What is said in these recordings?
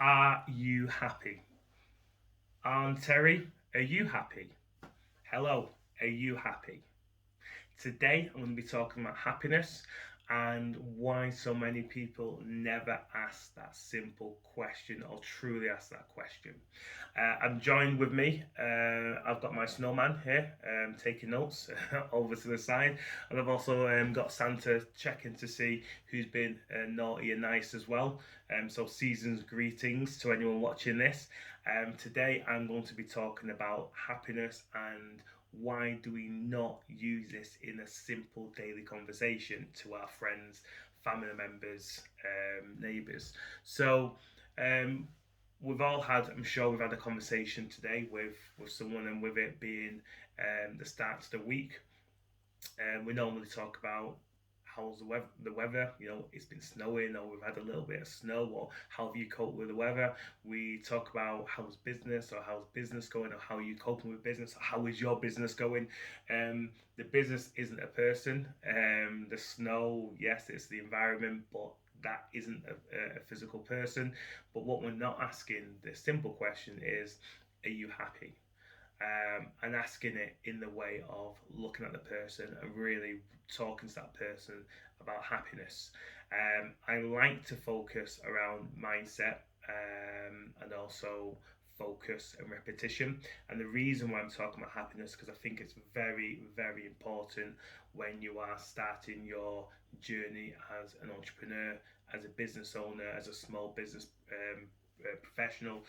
Are you happy? Arnterry, are you happy? Hello, are you happy? Today I'm going to be talking about happiness and why so many people never ask that simple question or truly ask that question. I'm joined with me. I've got my snowman here taking notes over to the side, and I've also got Santa checking to see who's been naughty and nice as well. So, season's greetings to anyone watching this. Today, I'm going to be talking about happiness and why do we not use this in a simple daily conversation to our friends, family members, neighbours? So, um, we've all had, I'm sure we've had a conversation today with someone, and with it being the start of the week, we normally talk about how's the weather. It's been snowing, or we've had a little bit of snow, or how have you coped with the weather. We talk about how's business, or how's business going, or how are you coping with business, or how is your business going. The business isn't a person. The snow, yes, it's the environment, but that isn't a physical person. But what we're not asking, the simple question is, are you happy? And asking it in the way of looking at the person and really talking to that person about happiness. I like to focus around mindset and also focus and repetition. And the reason why I'm talking about happiness, because I think it's very, very important when you are starting your journey as an entrepreneur, as a business owner, as a small business professional,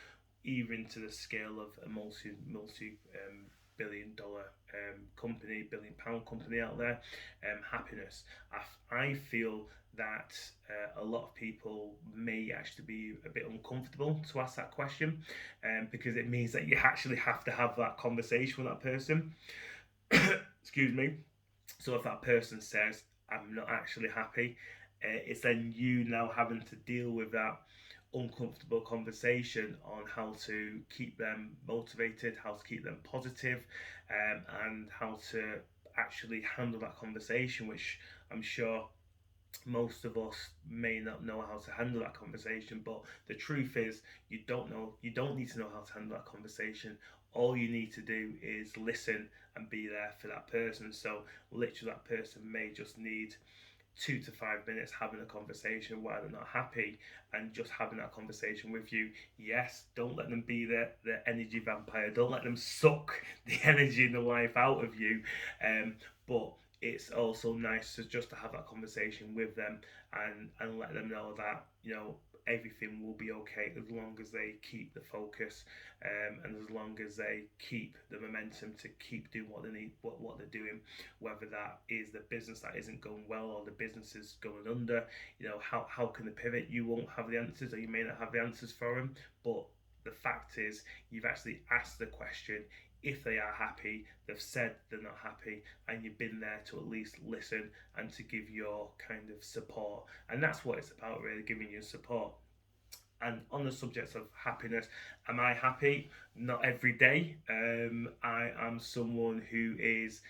even to the scale of a multi billion dollar company, £1 billion company out there. Happiness. I feel that a lot of people may actually be a bit uncomfortable to ask that question, because it means that you actually have to have that conversation with that person. Excuse me. So if that person says, I'm not actually happy, it's then you now having to deal with that uncomfortable conversation on how to keep them motivated, how to keep them positive, and how to actually handle that conversation, which I'm sure most of us may not know how to handle that conversation. But the truth is, you don't need to know how to handle that conversation. All you need to do is listen and be there for that person. So literally, that person may just need 2 to 5 minutes having a conversation why they're not happy, and just having that conversation with you. Yes, don't let them be the energy vampire. Don't let them suck the energy and the life out of you. But it's also nice to just to have that conversation with them, and let them know that everything will be okay as long as they keep the focus, and as long as they keep the momentum to keep doing what they need, what they're doing, whether that is the business that isn't going well or the business is going under. How can they pivot? You won't have the answers, or you may not have the answers for them, but the fact is you've actually asked the question. If they are happy, they've said they're not happy, and you've been there to at least listen and to give your kind of support. And that's what it's about, really, giving you support. And on the subject of happiness, am I happy? Not every day. I am someone who is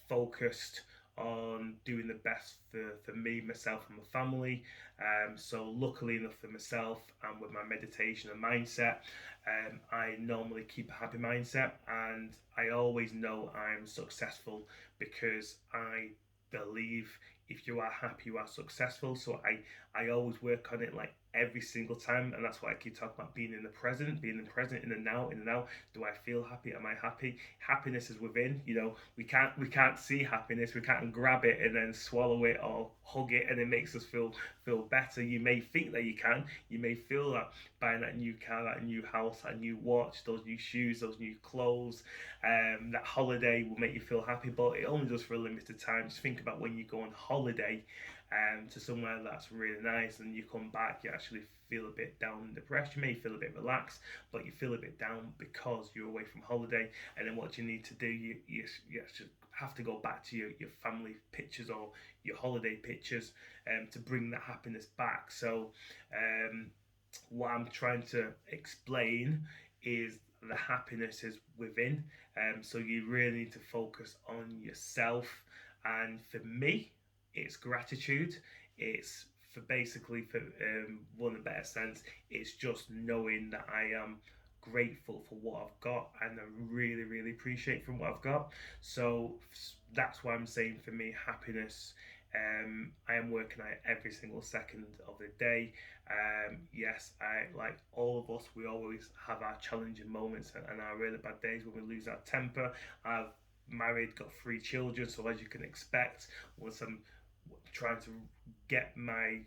focused on doing the best for me, myself, and my family. So, luckily enough for myself, and with my meditation and mindset, I normally keep a happy mindset, and I always know I'm successful because I believe if you are happy, you are successful. So I always work on it like every single time, and that's why I keep talking about being in the present, being in the present, in the now, in the now. Do I feel happy? Am I happy? Happiness is within. We can't see happiness. We can't grab it and then swallow it or hug it, and it makes us feel better. You may think that you can. You may feel that buying that new car, that new house, that new watch, those new shoes, those new clothes, that holiday will make you feel happy, but it only does for a limited time. Just think about when you go on holiday to somewhere that's really nice, and you come back, you actually feel a bit down and depressed. You may feel a bit relaxed, but you feel a bit down because you're away from holiday. And then what you need to do, you actually have to go back to your family pictures or your holiday pictures to bring that happiness back. So what I'm trying to explain is the happiness is within. So you really need to focus on yourself. And for me, it's gratitude. It's for basically, for one of the better sense, it's just knowing that I am grateful for what I've got and I really, really appreciate from what I've got. So that's why I'm saying for me, happiness. I am working on it every single second of the day. Yes, I like all of us. We always have our challenging moments and our really bad days when we lose our temper. I've married, got 3 children, so as you can expect, once I'm trying to get my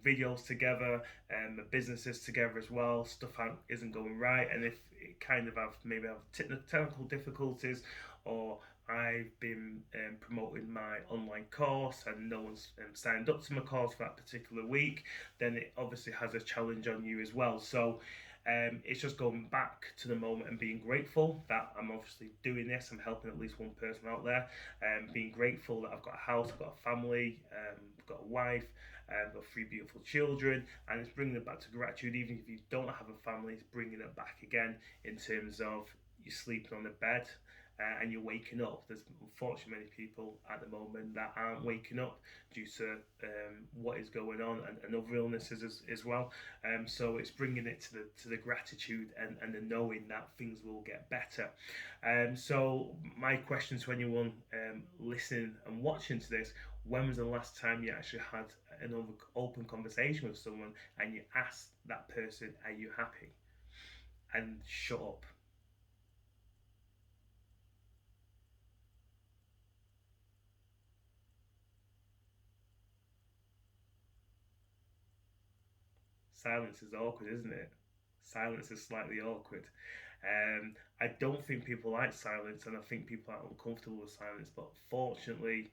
videos together and my businesses together as well, stuff isn't going right, and if it kind of have maybe have technical difficulties, or I've been promoting my online course and no one's signed up to my course for that particular week, then it obviously has a challenge on you as well. So it's just going back to the moment and being grateful that I'm obviously doing this. I'm helping at least one person out there. Being grateful that I've got a house, I've got a family, I've got a wife, I've got 3 beautiful children, and it's bringing it back to gratitude. Even if you don't have a family, it's bringing it back again in terms of you're sleeping on the bed. And you're waking up. There's unfortunately many people at the moment that aren't waking up due to what is going on and other illnesses as well. So it's bringing it to the gratitude and the knowing that things will get better. So my question to anyone listening and watching to this: when was the last time you actually had an open conversation with someone and you asked that person, "Are you happy?" and shut up? Silence is awkward, isn't it? Silence is slightly awkward. I don't think people like silence, and I think people are uncomfortable with silence. But fortunately,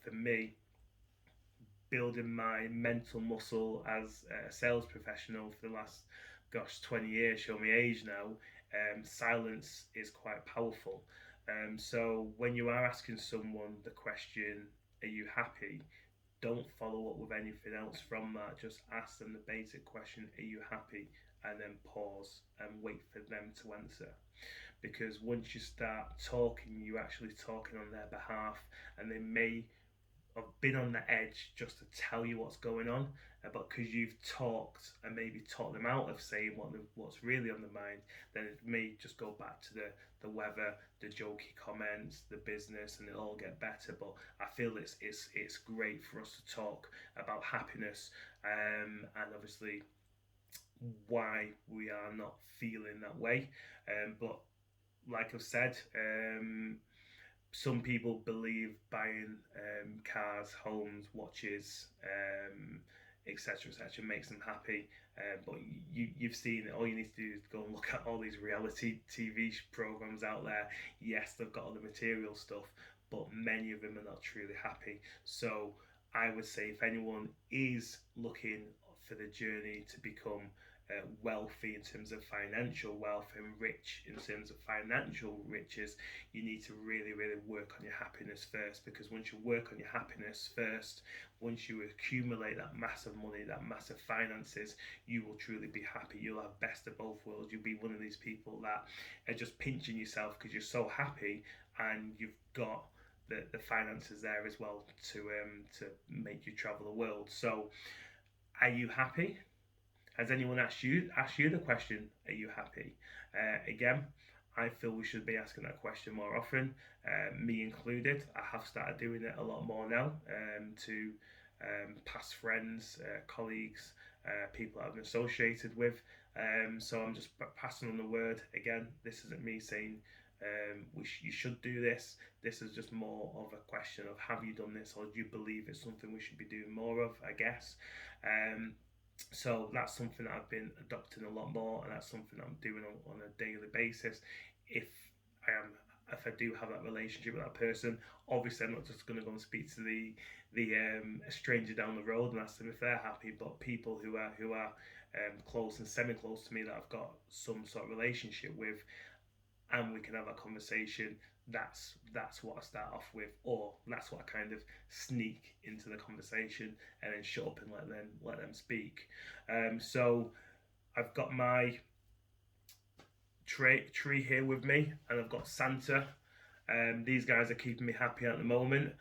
for me, building my mental muscle as a sales professional for the last, gosh, 20 years, show me age now, silence is quite powerful. So when you are asking someone the question, "Are you happy?" don't follow up with anything else from that. Just ask them the basic question, "Are you happy?" And then pause and wait for them to answer. Because once you start talking, you're actually talking on their behalf, and they may have been on the edge just to tell you what's going on, but because you've talked and maybe talked them out of saying what's really on the mind, then it may just go back to the weather, the jokey comments, the business, and it'll all get better. But I feel it's great for us to talk about happiness, and obviously why we are not feeling that way. But like I've said, some people believe buying cars, homes, watches, etc., makes them happy. But you've seen it. All you need to do is go and look at all these reality TV programs out there. Yes, they've got all the material stuff, but many of them are not truly happy. So I would say if anyone is looking for the journey to become wealthy in terms of financial wealth and rich in terms of financial riches, you need to really, really work on your happiness first. Because once you work on your happiness first, once you accumulate that massive money, that massive finances, you will truly be happy. You'll have best of both worlds. You'll be one of these people that are just pinching yourself because you're so happy and you've got the finances there as well to make you travel the world. So, are you happy? Has anyone asked you the question, "Are you happy?" Again, I feel we should be asking that question more often, me included. I have started doing it a lot more now, to past friends, colleagues, people I've been associated with. So I'm just passing on the word. Again, this isn't me saying you should do this. This is just more of a question of, have you done this, or do you believe it's something we should be doing more of, I guess. So that's something that I've been adopting a lot more, and that's something I'm doing on a daily basis. If if I do have that relationship with that person, obviously I'm not just going to go and speak to the a stranger down the road and ask them if they're happy, but people who are close and semi close to me that I've got some sort of relationship with, and we can have a conversation. That's what I start off with, or that's what I kind of sneak into the conversation and then shut up and let them speak. So I've got my tree here with me, and I've got Santa. These guys are keeping me happy at the moment.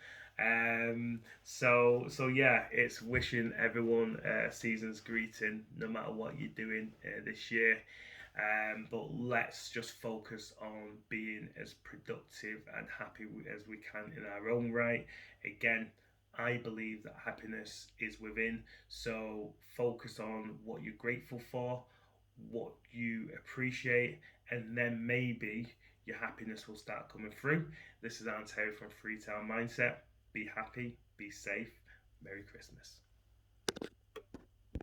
So yeah, it's wishing everyone a season's greeting, no matter what you're doing this year. But let's just focus on being as productive and happy as we can in our own right. Again, I believe that happiness is within. So focus on what you're grateful for, what you appreciate, and then maybe your happiness will start coming through. This is arnterry from Freetown Mindset. Be happy, be safe. Merry Christmas.